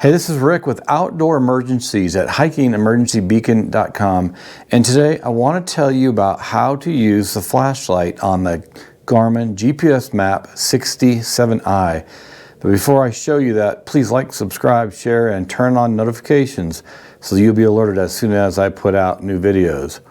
Hey, this is Rick with Outdoor Emergencies at hikingemergencybeacon.com, and today I want to tell you about how to use the flashlight on the Garmin GPSMAP 67i. But before I show you that, please like, subscribe, share, and turn on notifications so you'll be alerted as soon as I put out new videos.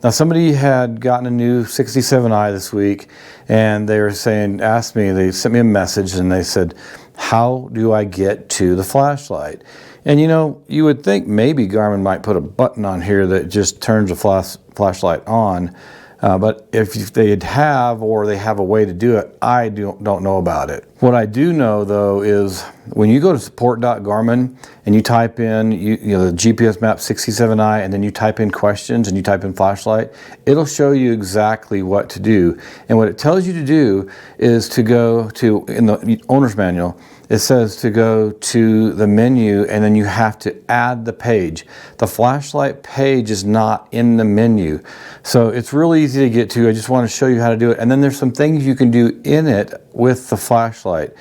Now, somebody had gotten a new 67i this week, and they were saying, they sent me a message, and they said, how do I get to the flashlight? And you know, you would think maybe Garmin might put a button on here that just turns the flashlight on, but if they have, or they have a way to do it, I don't know about it. What I do know though is when you go to support.garmin and you type in the GPSMAP 67i, and then you type in questions and you type in flashlight, it'll show you exactly what to do. And what it tells you to do is to go to, in the owner's manual, it says to go to the menu, and then you have to add the page. The flashlight page is not in the menu. So it's really easy to get to. I just want to show you how to do it. And then there's some things you can do in it with the flashlight.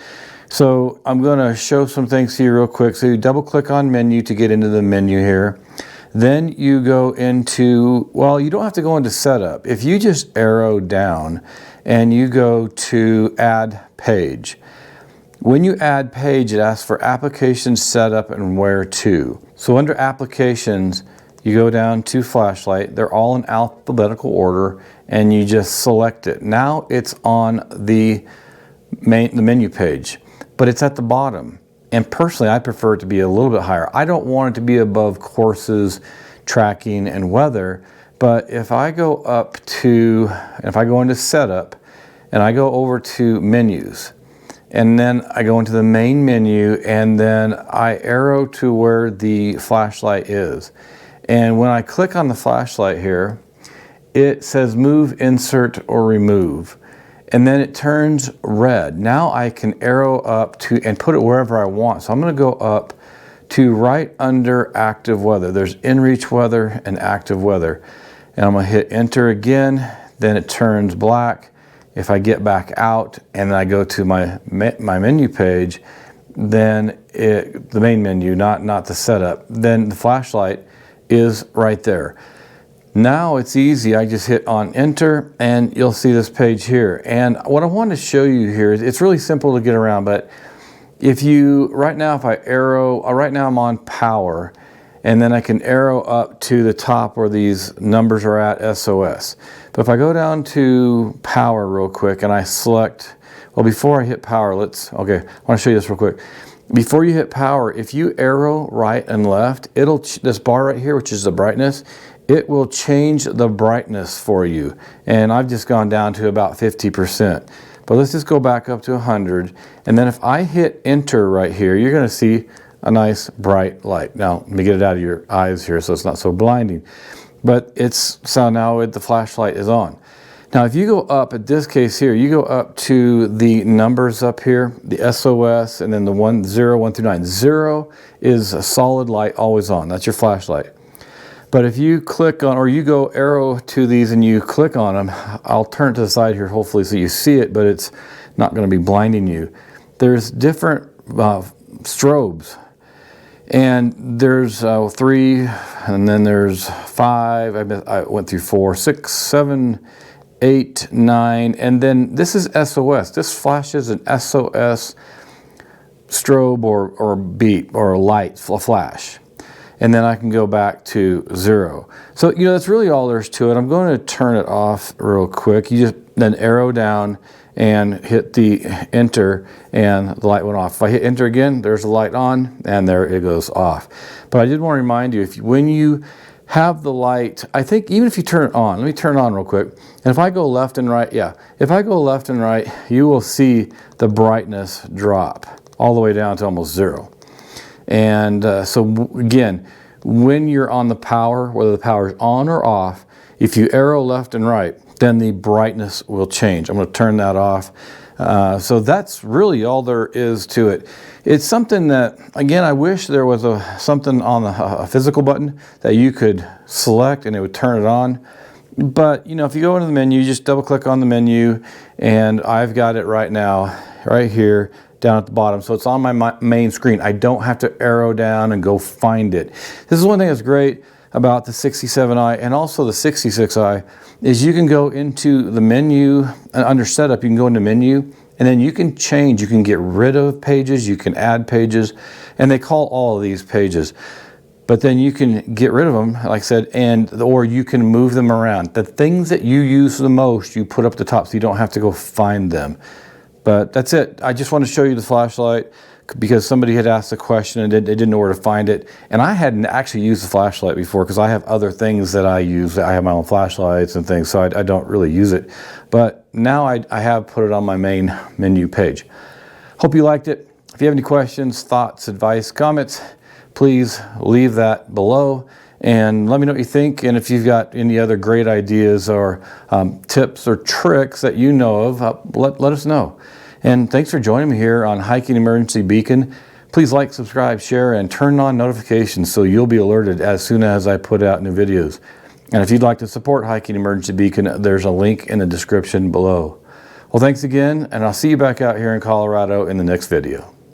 So I'm going to show some things to you real quick. So you double click on menu to get into the menu here. Then you go into, well, you don't have to go into setup. If you just arrow down and you go to add page. When you add page, it asks for application setup and where to. So under applications, you go down to flashlight. They're all in alphabetical order, and you just select it. Now it's on the menu page, but it's at the bottom. And personally, I prefer it to be a little bit higher. I don't want it to be above courses, tracking, and weather. But if I go up to, if I go into setup, and I go over to menus, and then I go into the main menu, and then I arrow to where the flashlight is. And when I click on the flashlight here, it says move, insert, or remove. And then it turns red. Now I can arrow up to and put it wherever I want. So I'm going to go up to right under active weather. There's inReach weather and active weather. And I'm going to hit enter again. Then it turns black. If I get back out and I go to my menu page, then the main menu, not the setup, then the flashlight is right there. Now it's easy. I just hit on enter, and you'll see this page here. And what I want to show you here is it's really simple to get around. But if I arrow, right now I'm on power, and then I can arrow up to the top where these numbers are at, SOS. But if I go down to power real quick and I select, well, before I hit power, I want to show you this real quick. Before you hit power, if you arrow right and left, this bar right here, which is the brightness, it will change the brightness for you. And I've just gone down to about 50%. But let's just go back up to 100. And then if I hit enter right here, you're going to see a nice bright light. Now, let me get it out of your eyes here so it's not so blinding. But now the flashlight is on. Now, if you go up, at this case here, you go up to the numbers up here, the SOS, and then the 0, 1 through 9. 0 is a solid light, always on. That's your flashlight. But if you click on, or you go arrow to these and you click on them, I'll turn it to the side here, hopefully, so you see it, but it's not going to be blinding you. There's different strobes. And there's 3, and then there's 5, I went through 4, 6, 7, 8, 9, and then this is SOS. This flashes an SOS strobe or beep or a light, a flash. And then I can go back to 0. So, that's really all there's to it. I'm going to turn it off real quick. You just then arrow down and hit the enter, and the light went off. If I hit enter again, there's the light on, and there it goes off. But I did want to remind you, when you have the light, I think even if you turn it on, let me turn it on real quick. And if I go left and right, if I go left and right, you will see the brightness drop all the way down to almost 0. And so again, when you're on the power, whether the power is on or off, if you arrow left and right, then the brightness will change. I'm going to turn that off. So that's really all there is to it. It's something that, again, I wish there was something on a physical button that you could select and it would turn it on. But, if you go into the menu, you just double click on the menu, and I've got it right now, right here, down at the bottom. So it's on my main screen. I don't have to arrow down and go find it. This is one thing that's great about the 67i and also the 66i is you can go into the menu under setup. You can go into menu and then you can change. You can get rid of pages. You can add pages, and they call all of these pages. But then you can get rid of them, like I said, or you can move them around. The things that you use the most, you put up the top so you don't have to go find them. But that's it. I just want to show you the flashlight because somebody had asked a question and they didn't know where to find it. And I hadn't actually used the flashlight before because I have other things that I use. I have my own flashlights and things, so I don't really use it. But now I have put it on my main menu page. Hope you liked it. If you have any questions, thoughts, advice, comments, please leave that below and let me know what you think. And if you've got any other great ideas or tips or tricks that you know of, let us know. And thanks for joining me here on Hiking Emergency Beacon. Please like, subscribe, share, and turn on notifications so you'll be alerted as soon as I put out new videos. And if you'd like to support Hiking Emergency Beacon, there's a link in the description below. Well, thanks again, and I'll see you back out here in Colorado in the next video.